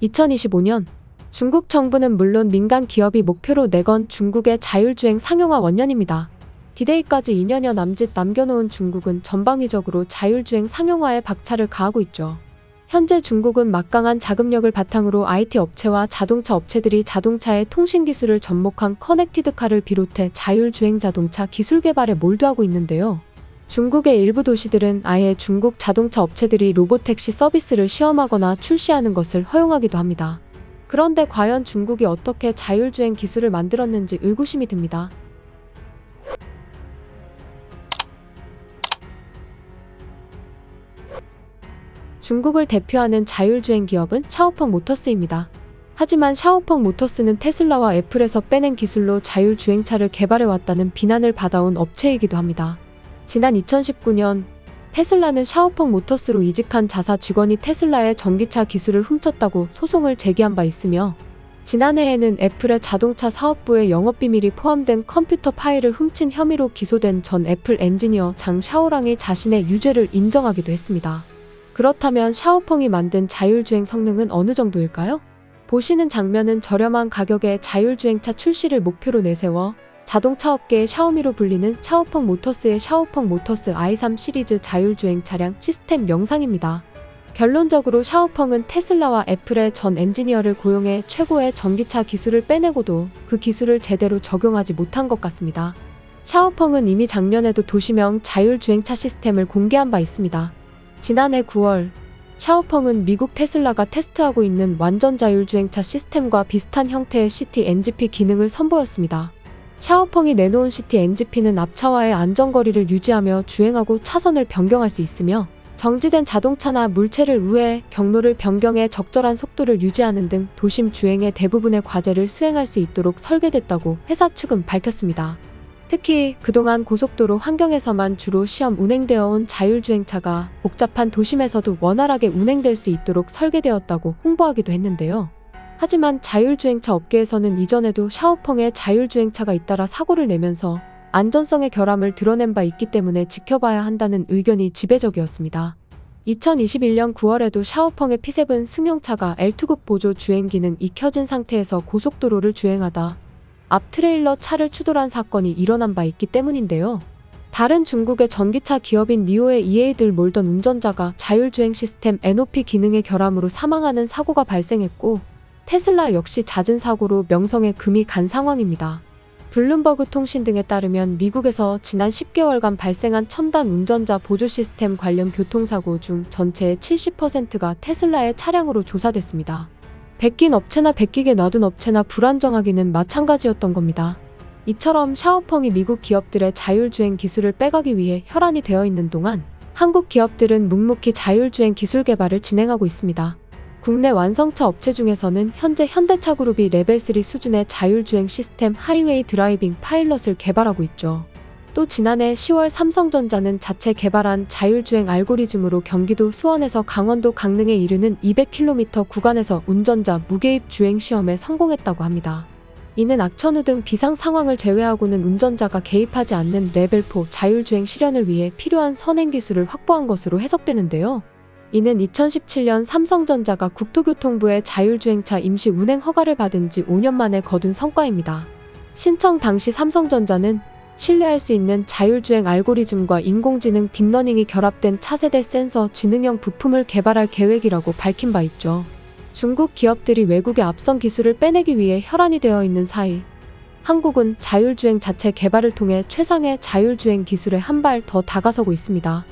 2025년 중국 정부는 물론 민간 기업이 목표로 내건 중국의 자율주행 상용화 원년입니다. 디데이까지 2년여 남짓 남겨놓은 중국은 전방위적으로 자율주행 상용화에 박차를 가하고 있죠. 현재 중국은 막강한 자금력을 바탕으로 IT 업체와 자동차 업체들이 자동차의 통신 기술을 접목한 커넥티드카를 비롯해 자율주행 자동차 기술 개발에 몰두하고 있는데요. 중국의 일부 도시들은 아예 중국 자동차 업체들이 로보택시 서비스를 시험하거나 출시하는 것을 허용하기도 합니다. 그런데 과연 중국이 어떻게 자율주행 기술을 만들었는지 의구심이 듭니다. 중국을 대표하는 자율주행 기업은 샤오펑 모터스입니다. 하지만 샤오펑 모터스는 테슬라와 애플에서 빼낸 기술로 자율주행차를 개발해왔다는 비난을 받아온 업체이기도 합니다. 지난 2019년 테슬라는 샤오펑 모터스로 이직한 자사 직원이 테슬라의 전기차 기술을 훔쳤다고 소송을 제기한 바 있으며, 지난해에는 애플의 자동차 사업부의 영업비밀이 포함된 컴퓨터 파일을 훔친 혐의로 기소된 전 애플 엔지니어 장 샤오랑이 자신의 유죄를 인정하기도 했습니다. 그렇다면 샤오펑이 만든 자율주행 성능은 어느 정도일까요? 보시는 장면은 저렴한 가격의 자율주행차 출시를 목표로 내세워 자동차 업계의 샤오미로 불리는 샤오펑 모터스의 샤오펑 모터스 i3 시리즈 자율주행 차량 시스템 영상입니다. 결론적으로 샤오펑은 테슬라와 애플의 전 엔지니어를 고용해 최고의 전기차 기술을 빼내고도 그 기술을 제대로 적용하지 못한 것 같습니다. 샤오펑은 이미 작년에도 도시명 자율주행차 시스템을 공개한 바 있습니다. 지난해 9월, 샤오펑은 미국 테슬라가 테스트하고 있는 완전 자율주행차 시스템과 비슷한 형태의 시티 NGP 기능을 선보였습니다. 샤오펑이 내놓은 시티 NGP는 앞차와의 안전거리를 유지하며 주행하고 차선을 변경할 수 있으며, 정지된 자동차나 물체를 우회해 경로를 변경해 적절한 속도를 유지하는 등 도심 주행의 대부분의 과제를 수행할 수 있도록 설계됐다고 회사 측은 밝혔습니다. 특히 그동안 고속도로 환경에서만 주로 시험 운행되어 온 자율주행차가 복잡한 도심에서도 원활하게 운행될 수 있도록 설계되었다고 홍보하기도 했는데요. 하지만 자율주행차 업계에서는 이전에도 샤오펑의 자율주행차가 잇따라 사고를 내면서 안전성의 결함을 드러낸 바 있기 때문에 지켜봐야 한다는 의견이 지배적이었습니다. 2021년 9월에도 샤오펑의 P7 승용차가 L2급 보조 주행 기능이 켜진 상태에서 고속도로를 주행하다 앞 트레일러 차를 추돌한 사건이 일어난 바 있기 때문인데요. 다른 중국의 전기차 기업인 니오에 EA들 몰던 운전자가 자율주행 시스템 NOP 기능의 결함으로 사망하는 사고가 발생했고, 테슬라 역시 잦은 사고로 명성에 금이 간 상황입니다. 블룸버그 통신 등에 따르면 미국에서 지난 10개월간 발생한 첨단 운전자 보조 시스템 관련 교통사고 중 전체의 70%가 테슬라의 차량으로 조사됐습니다. 베낀 업체나 베끼게 놔둔 업체나 불안정하기는 마찬가지였던 겁니다. 이처럼 샤오펑이 미국 기업들의 자율주행 기술을 빼가기 위해 혈안이 되어 있는 동안 한국 기업들은 묵묵히 자율주행 기술 개발을 진행하고 있습니다. 국내 완성차 업체 중에서는 현재 현대차그룹이 레벨3 수준의 자율주행 시스템 하이웨이 드라이빙 파일럿을 개발하고 있죠. 또 지난해 10월 삼성전자는 자체 개발한 자율주행 알고리즘으로 경기도 수원에서 강원도 강릉에 이르는 200km 구간에서 운전자 무개입 주행 시험에 성공했다고 합니다. 이는 악천후 등 비상 상황을 제외하고는 운전자가 개입하지 않는 레벨4 자율주행 실현을 위해 필요한 선행 기술을 확보한 것으로 해석되는데요. 이는 2017년 삼성전자가 국토교통부의 자율주행차 임시 운행 허가를 받은 지 5년 만에 거둔 성과입니다. 신청 당시 삼성전자는 신뢰할 수 있는 자율주행 알고리즘과 인공지능 딥러닝이 결합된 차세대 센서 지능형 부품을 개발할 계획이라고 밝힌 바 있죠. 중국 기업들이 외국의 앞선 기술을 빼내기 위해 혈안이 되어 있는 사이, 한국은 자율주행 자체 개발을 통해 최상의 자율주행 기술에 한 발 더 다가서고 있습니다.